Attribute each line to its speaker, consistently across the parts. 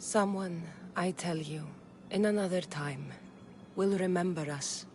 Speaker 1: Someone, I tell you, in another time, will remember us.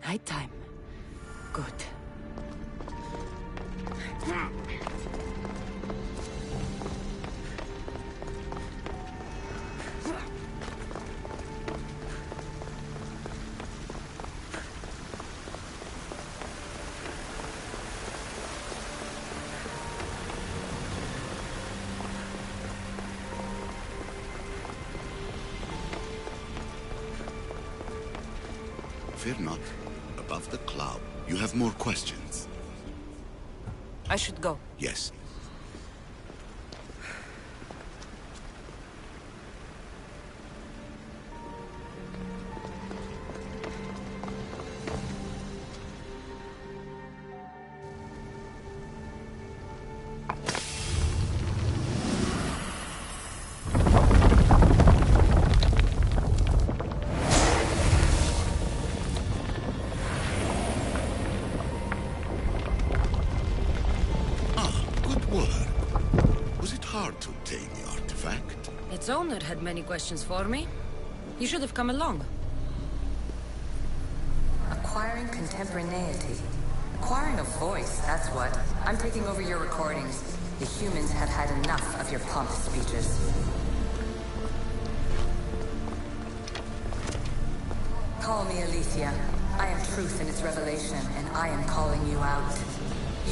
Speaker 1: Nighttime. Good.
Speaker 2: Fear not. Above the cloud, you have more questions.
Speaker 1: I should go.
Speaker 2: Yes.
Speaker 1: Its owner had many questions for me. You should have come along.
Speaker 3: Acquiring contemporaneity. Acquiring a voice, that's what. I'm taking over your recordings. The humans have had enough of your pompous speeches. Call me Alicia. I am truth in its revelation, and I am calling you out.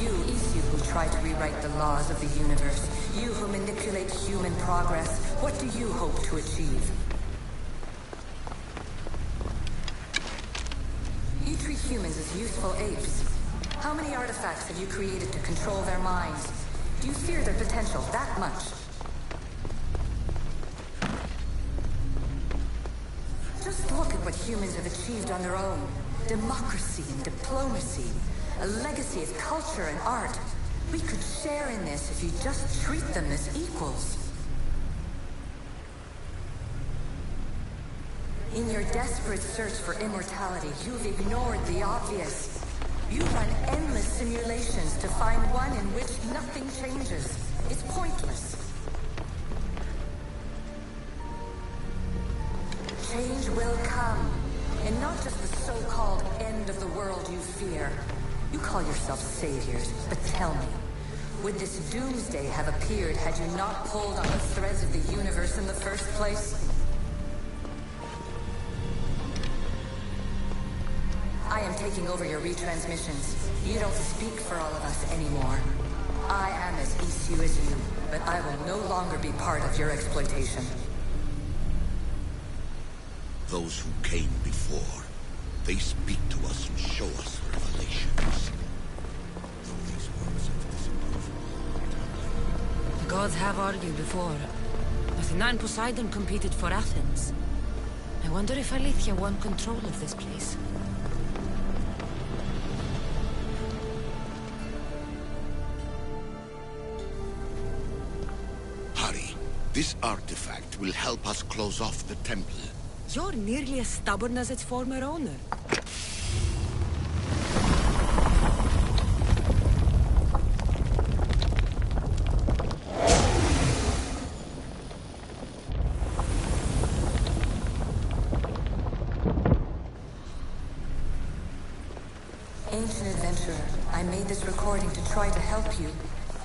Speaker 3: You who try to rewrite the laws of the universe. You who manipulate human progress. What do you hope to achieve? You treat humans as useful apes. How many artifacts have you created to control their minds? Do you fear their potential that much? Just look at what humans have achieved on their own. Democracy and diplomacy. A legacy of culture and art. We could share in this if you just treat them as equals. In your desperate search for immortality, you've ignored the obvious. You run endless simulations to find one in which nothing changes. It's pointless. change will come. And not just the so-called end of the world you fear. You call yourselves saviors, but tell me, would this doomsday have appeared had you not pulled on the threads of the universe in the first place? I am taking over your retransmissions. You don't speak for all of us anymore. I am as issue as you, but I will no longer be part of your exploitation.
Speaker 2: Those who came before, they speak to us and show us revelations. Though these words have disapproved.
Speaker 1: The gods have argued before, but the Nine Poseidon competed for Athens. I wonder if Alethea won control of this place.
Speaker 2: Hurry. This artifact will help us close off the temple.
Speaker 1: You're nearly as stubborn as its former owner.
Speaker 3: Ancient adventurer, I made this recording to try to help you.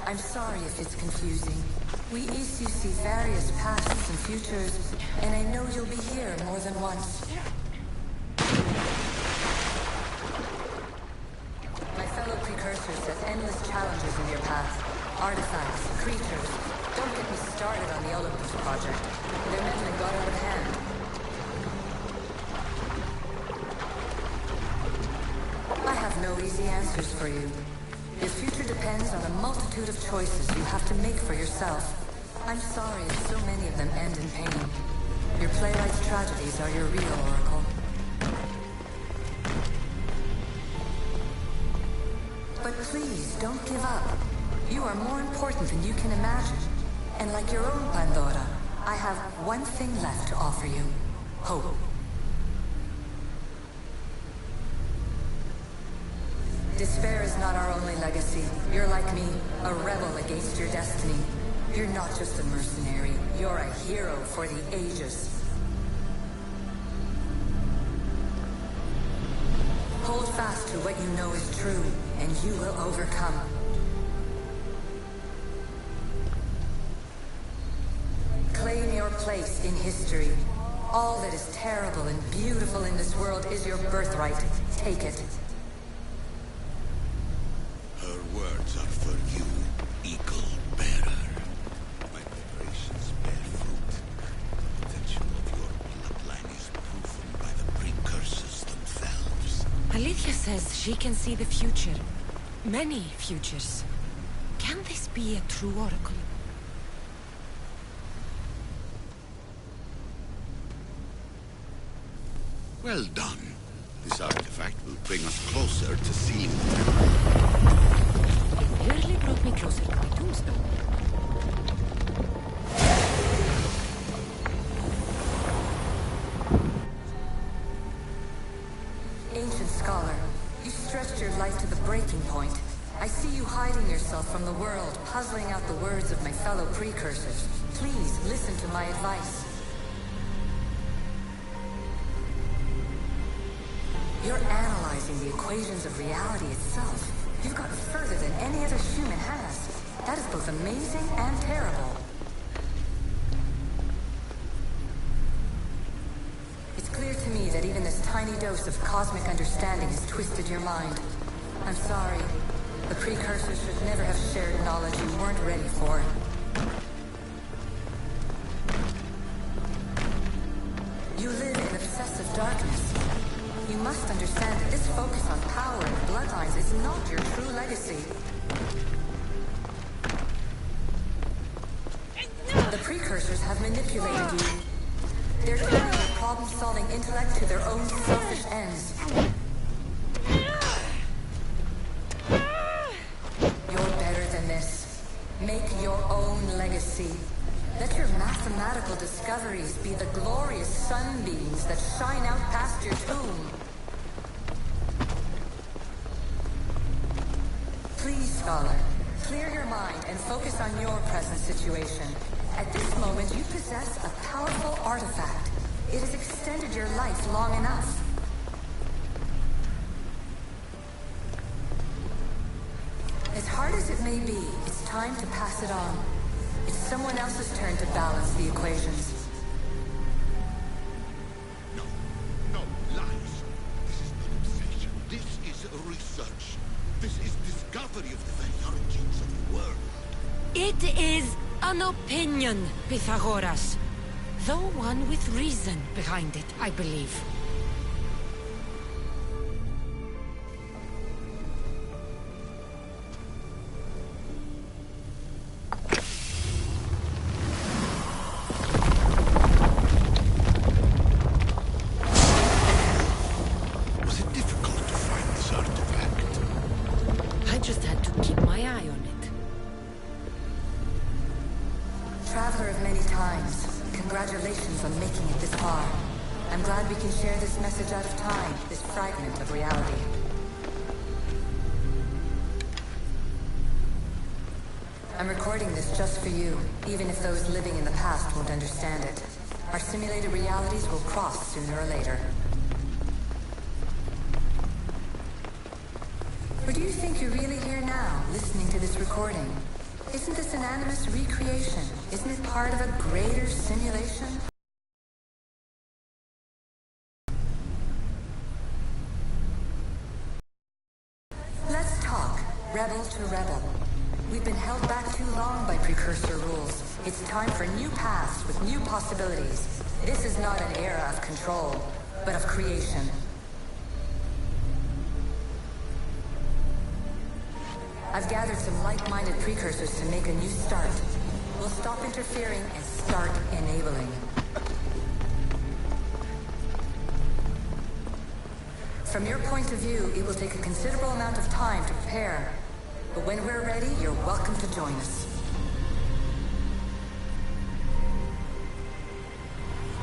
Speaker 3: I'm sorry if it's confusing. We Isu see various pasts and futures, and I know you'll be here more than once. My fellow precursors set endless challenges in your path. Artifacts, creatures. Don't get me started on the Olympus project. Their meddling got out of hand. I have no easy answers for you. Your future depends on a multitude of choices you have to make for yourself. I'm sorry if so many of them end in pain. Your playwright's tragedies are your real oracle. But please, don't give up. You are more important than you can imagine. And like your own Pandora, I have one thing left to offer you. Hope. Despair is not our only legacy. You're like me, a rebel against your destiny. You're not just a mercenary, you're a hero for the ages. Hold fast to what you know is true, and you will overcome. Claim your place in history. All that is terrible and beautiful in this world is your birthright. Take it.
Speaker 2: Her words are for you, eagle bearer. My preparations bear fruit. The potential of your bloodline is proven by the precursors themselves.
Speaker 1: Alethea says she can see the future. Many futures. Can this be a true oracle?
Speaker 2: Well done. This artifact will bring us closer to seeing the temple.
Speaker 1: It nearly brought me closer to the tombstone.
Speaker 3: Ancient scholar, you stretched your life to the breaking point. I see you hiding yourself from the world, puzzling out the words of my fellow precursors. Please listen to my advice. You're analyzing the equations of reality itself. You've gotten further than any other human has. That is both amazing and terrible. It's clear to me that even this tiny dose of cosmic understanding has twisted your mind. I'm sorry. The precursors should never have shared knowledge you weren't ready for. You live in obsessive darkness. You must understand that this focus on power and bloodlines is not your true legacy. The precursors have manipulated you. They're turning your problem-solving intellect to their own selfish ends. You're better than this. Make your own legacy. Let your mathematical discoveries be the glorious sunbeams that shine out past your tomb. Please, scholar, clear your mind and focus on your present situation. At this moment, you possess a powerful artifact. It has extended your life long enough. As hard as it may be, it's time to pass it on. It's someone else's turn to balance the equations.
Speaker 2: No, no, lies. This is not obsession. This is research. This is discovery of the very origins of the world.
Speaker 1: It is an opinion, Pythagoras. Though one with reason behind it, I believe.
Speaker 2: Was it difficult to find this artifact?
Speaker 1: I just had to keep my eye on it.
Speaker 3: Traveler of many times, congratulations on making it this far. I'm glad we can share this message out of time, this fragment of reality. I'm recording this just for you, even if those living in the past won't understand it. Our simulated realities will cross sooner or later. Or do you think you're really here now, listening to this recording? Isn't this an animus recreation? Isn't it part of a greater simulation? Let's talk, rebel to rebel. We've been held back too long by precursor rules. It's time for new paths with new possibilities. This is not an era of control, but of creation. I've gathered some like-minded precursors to make a new start. We'll stop interfering and start enabling. From your point of view, it will take a considerable amount of time to prepare. But when we're ready, you're welcome to join us.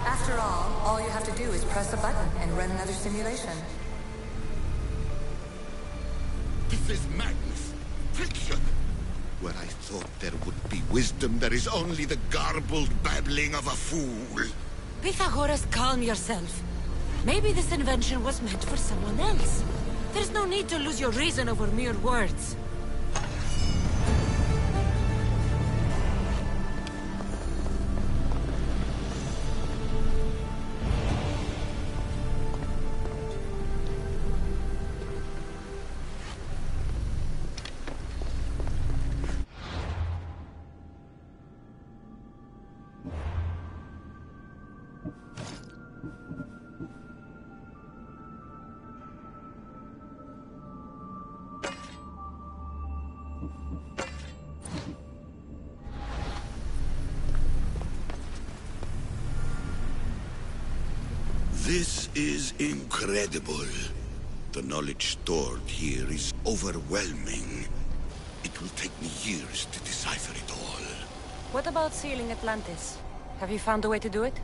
Speaker 3: After all you have to do is press a button and run another simulation.
Speaker 2: This is madness. Fiction. Where I thought there would be wisdom, there is only the garbled babbling of a fool.
Speaker 1: Pythagoras, calm yourself. Maybe this invention was meant for someone else. There's no need to lose your reason over mere words.
Speaker 2: This is incredible. The knowledge stored here is overwhelming. It will take me years to decipher it all.
Speaker 1: What about sealing Atlantis? Have you found a way to do it?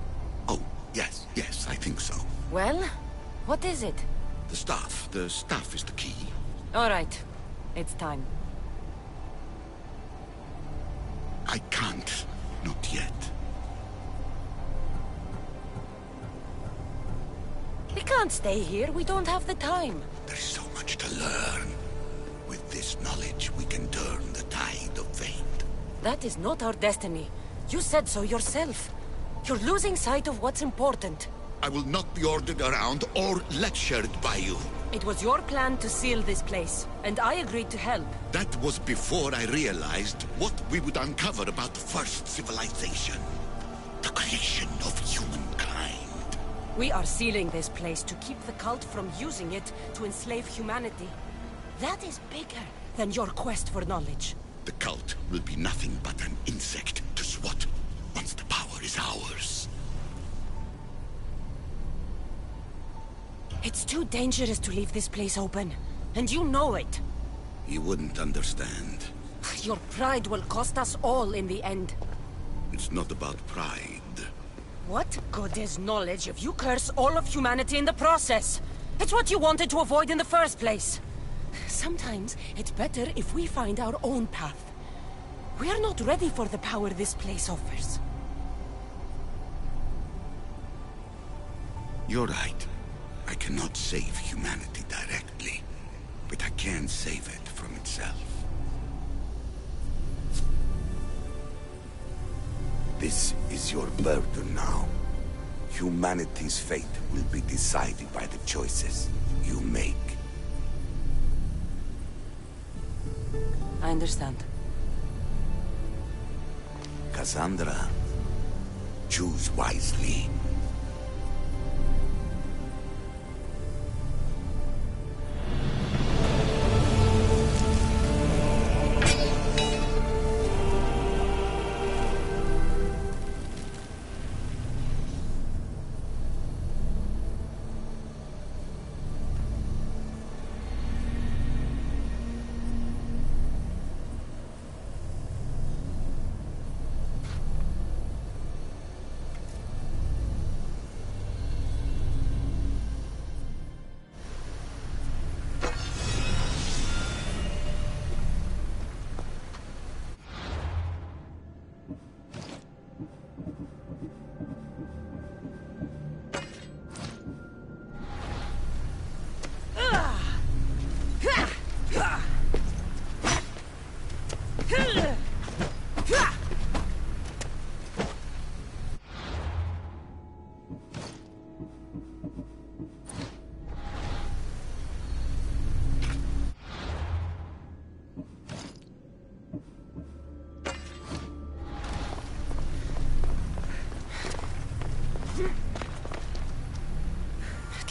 Speaker 2: Oh, yes, I think so.
Speaker 1: Well, what is it?
Speaker 2: The staff is the key.
Speaker 1: All right, it's time.
Speaker 2: I can't, not yet.
Speaker 1: We can't stay here, we don't have the time.
Speaker 2: There's so much to learn. With this knowledge, we can turn the tide of fate.
Speaker 1: That is not our destiny. You said so yourself. You're losing sight of what's important.
Speaker 2: I will not be ordered around or lectured by you.
Speaker 1: It was your plan to seal this place, and I agreed to help.
Speaker 2: That was before I realized what we would uncover about the first civilization. The creation of humankind.
Speaker 1: We are sealing this place to keep the cult from using it to enslave humanity. That is bigger than your quest for knowledge.
Speaker 2: The cult will be nothing but an insect to swat once the power is ours.
Speaker 1: It's too dangerous to leave this place open, and you know it.
Speaker 2: You wouldn't understand.
Speaker 1: Your pride will cost us all in the end.
Speaker 2: It's not about pride.
Speaker 1: What good is knowledge if you curse all of humanity in the process? It's what you wanted to avoid in the first place. Sometimes it's better if we find our own path. We are not ready for the power this place offers.
Speaker 2: You're right. I cannot save humanity directly, but I can save it from itself. This is your burden now. Humanity's fate will be decided by the choices you make.
Speaker 1: I understand.
Speaker 2: Cassandra, choose wisely.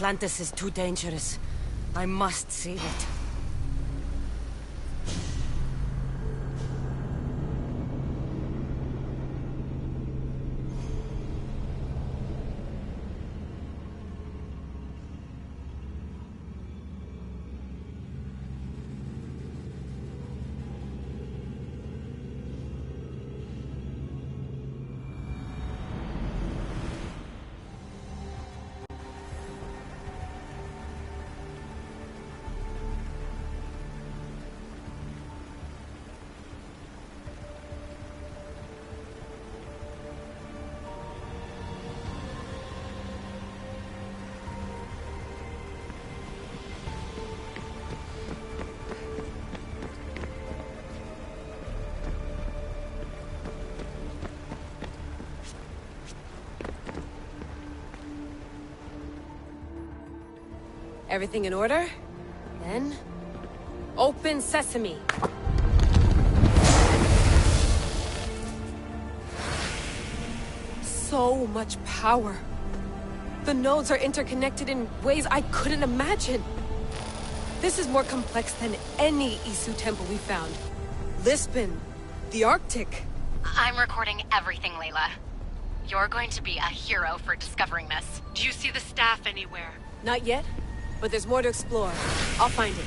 Speaker 1: Atlantis is too dangerous. I must save it.
Speaker 4: Everything in order? Then... open sesame! So much power! The nodes are interconnected in ways I couldn't imagine! This is more complex than any Isu temple we found. Lisbon, the Arctic.
Speaker 5: I'm recording everything, Layla. You're going to be a hero for discovering this.
Speaker 4: Do you see the staff anywhere? Not yet, but there's more to explore. I'll find it.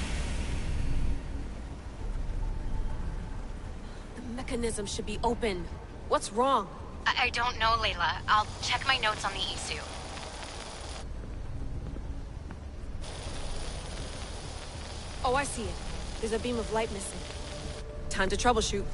Speaker 4: The mechanism should be open. What's wrong?
Speaker 5: I don't know, Layla. I'll check my notes on the Isu.
Speaker 4: Oh, I see it. There's a beam of light missing. Time to troubleshoot.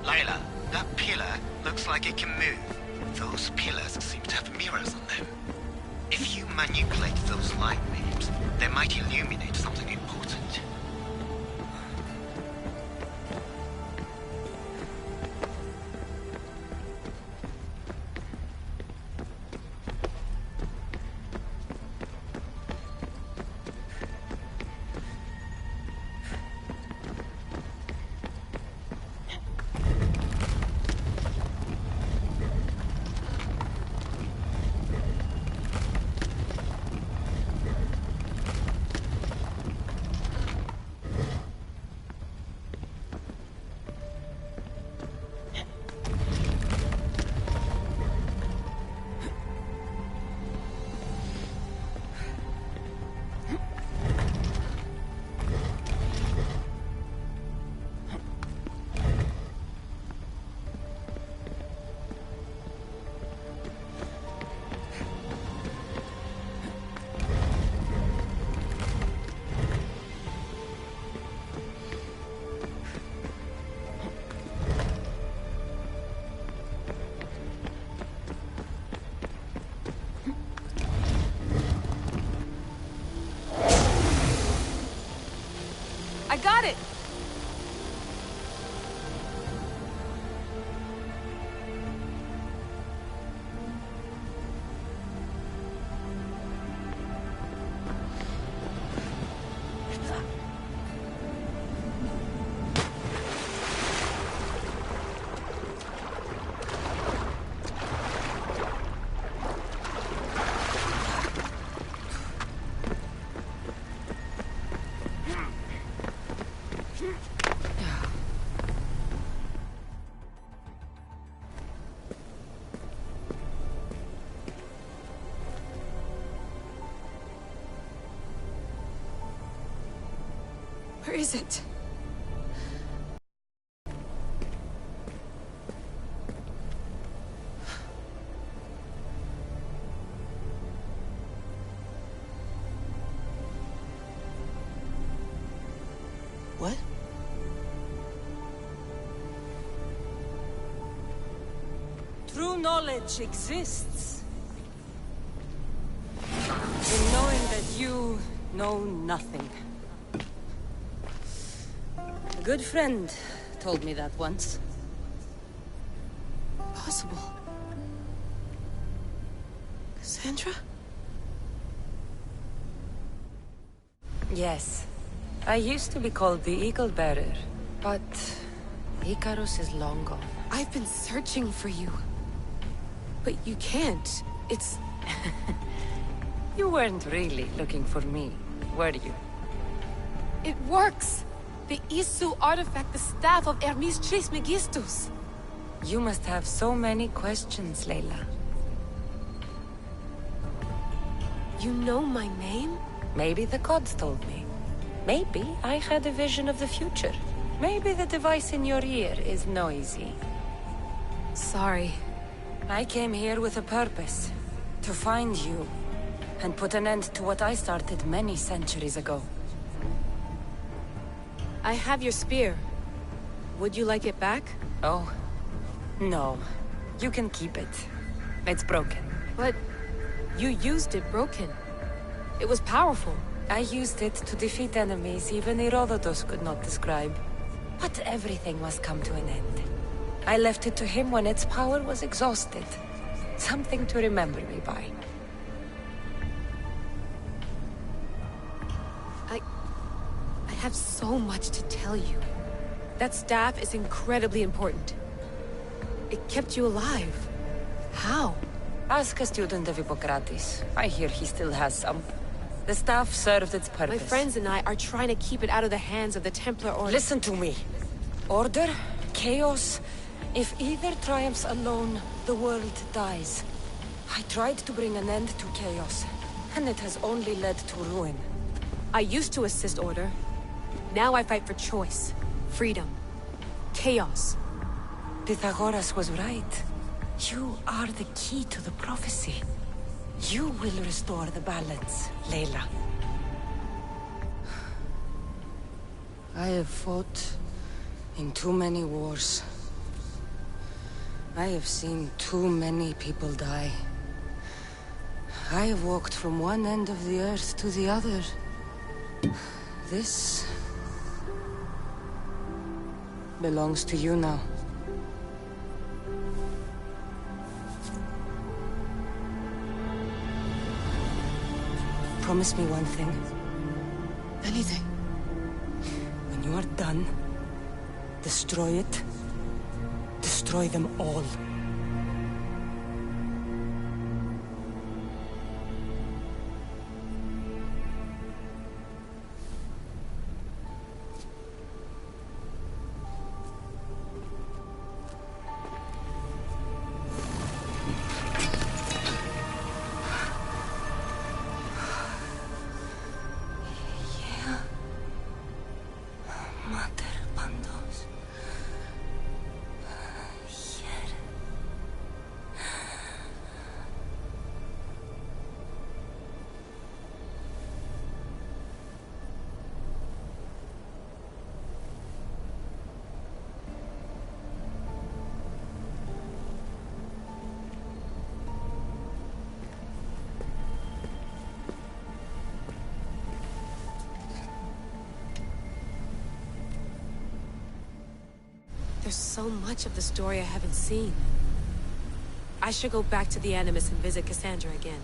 Speaker 6: Layla, that pillar looks like it can move. Those pillars seem to have mirrors on them. If you manipulate those light beams, they might illuminate something important.
Speaker 4: got it! Where is it?
Speaker 1: What? True knowledge exists. In knowing that you know nothing. A good friend told me that once.
Speaker 4: Possible. Cassandra?
Speaker 1: Yes. I used to be called the Eagle Bearer, but Icarus is long gone.
Speaker 4: I've been searching for you. But you can't. It's...
Speaker 1: You weren't really looking for me, were you?
Speaker 4: It works! The Isu artifact, the staff of Hermes Trismegistus.
Speaker 1: You must have so many questions, Layla.
Speaker 4: You know my name?
Speaker 1: Maybe the gods told me. Maybe I had a vision of the future. Maybe the device in your ear is noisy.
Speaker 4: Sorry.
Speaker 1: I came here with a purpose. To find you. And put an end to what I started many centuries ago.
Speaker 4: I have your spear. Would you like it back?
Speaker 1: Oh. No. You can keep it. It's broken.
Speaker 4: But... you used it broken. It was powerful.
Speaker 1: I used it to defeat enemies even Herodotus could not describe. But everything must come to an end. I left it to him when its power was exhausted. Something to remember me by.
Speaker 4: I have so much to tell you. That staff is incredibly important. It kept you alive. How?
Speaker 1: Ask a student of Hippocrates. I hear he still has some. The staff served its purpose.
Speaker 4: My friends and I are trying to keep it out of the hands of the Templar Order.
Speaker 1: Listen to me. Order, chaos. If either triumphs alone, the world dies. I tried to bring an end to chaos, and it has only led to ruin.
Speaker 4: I used to assist Order. Now I fight for choice, freedom, chaos.
Speaker 1: Pythagoras was right. You are the key to the prophecy. You will restore the balance, Layla. I have fought in too many wars. I have seen too many people die. I have walked from one end of the earth to the other. This belongs to you now. Promise me one thing.
Speaker 4: Anything.
Speaker 1: When you are done, destroy it. Destroy them all.
Speaker 4: There's so much of the story I haven't seen. I should go back to the Animus and visit Cassandra again.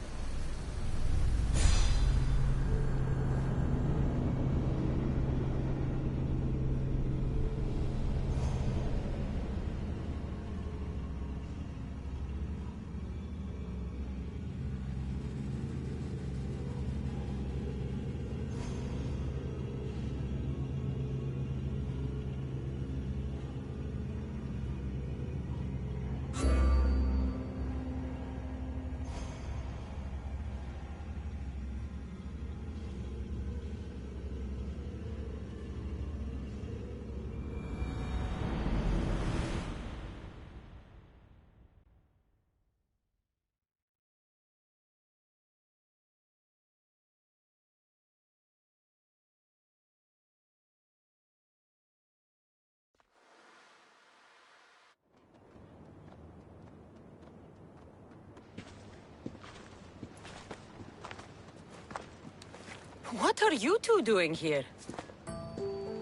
Speaker 1: What are you two doing here?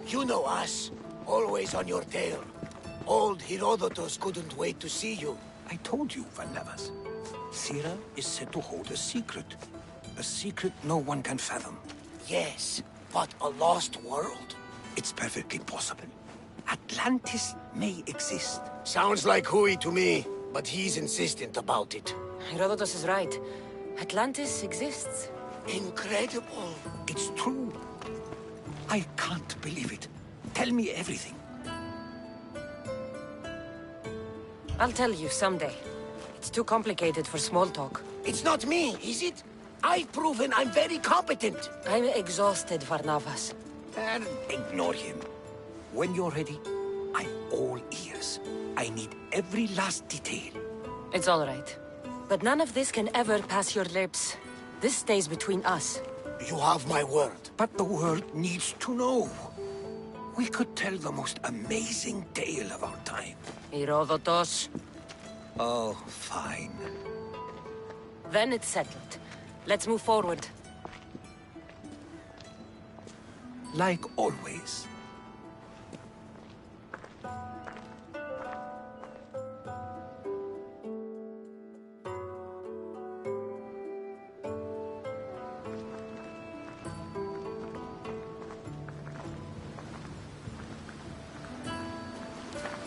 Speaker 7: You know us. Always on your tail. Old Herodotus couldn't wait to see you.
Speaker 2: I told you, Varnavas. Sira is said to hold a secret. A secret no one can fathom.
Speaker 7: Yes, but a lost world?
Speaker 2: It's perfectly possible. Atlantis may exist.
Speaker 7: Sounds like Hui to me, but he's insistent about it.
Speaker 1: Herodotus is right. Atlantis exists.
Speaker 7: Incredible.
Speaker 2: It's true. I can't believe it. Tell me everything.
Speaker 1: I'll tell you someday. It's too complicated for small talk.
Speaker 7: It's not me, is it? I've proven I'm very competent.
Speaker 1: I'm exhausted, Varnavas.
Speaker 2: And ignore him. When you're ready, I'm all ears. I need every last detail.
Speaker 1: It's all right. But none of this can ever pass your lips. This stays between us.
Speaker 7: You have my word.
Speaker 2: But the world needs to know. We could tell the most amazing tale of our time.
Speaker 1: Herodotus.
Speaker 2: Oh, fine.
Speaker 1: Then it's settled. Let's move forward.
Speaker 2: Like always.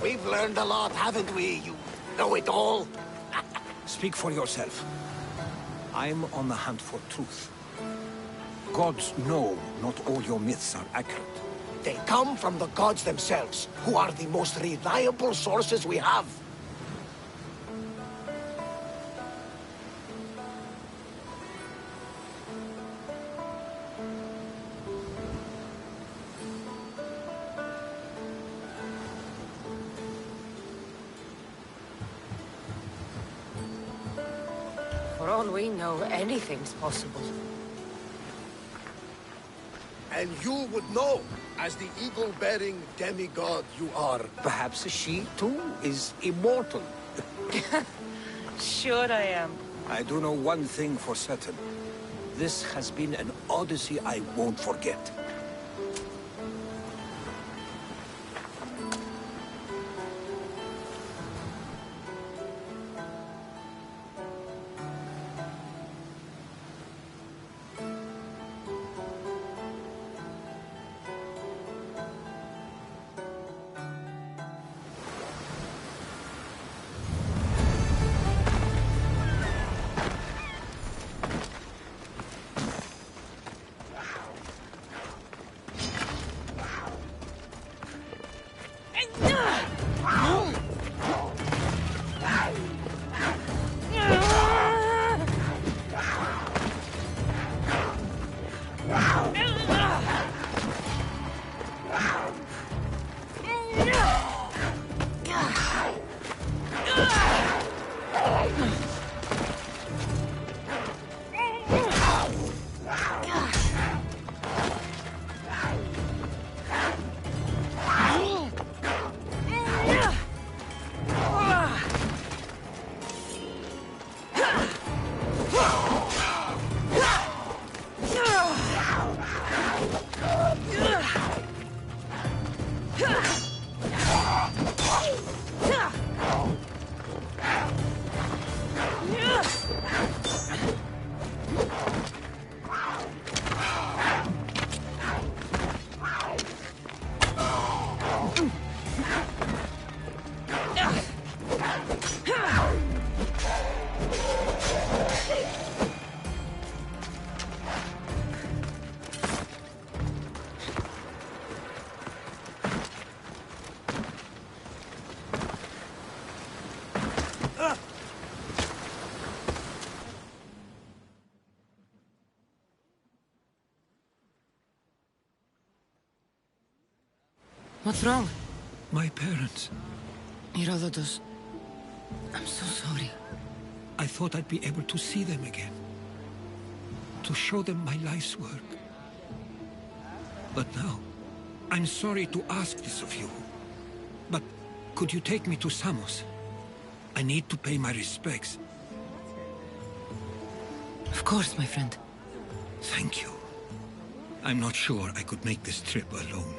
Speaker 7: We've learned a lot, haven't we? You know it all.
Speaker 2: Speak for yourself. I'm on the hunt for truth. Gods know not all your myths are accurate.
Speaker 7: They come from the gods themselves, who are the most reliable sources we have.
Speaker 1: For all we know, anything's possible.
Speaker 8: And you would know, as the eagle-bearing demigod you are.
Speaker 2: Perhaps she, too, is immortal.
Speaker 1: Sure I am.
Speaker 2: I do know one thing for certain. This has been an Odyssey I won't forget.
Speaker 1: What's wrong?
Speaker 9: My parents.
Speaker 1: Herodotus. I'm so sorry.
Speaker 9: I thought I'd be able to see them again. To show them my life's work. But now, I'm sorry to ask this of you. But could you take me to Samos? I need to pay my respects.
Speaker 1: Of course, my friend.
Speaker 9: Thank you. I'm not sure I could make this trip alone.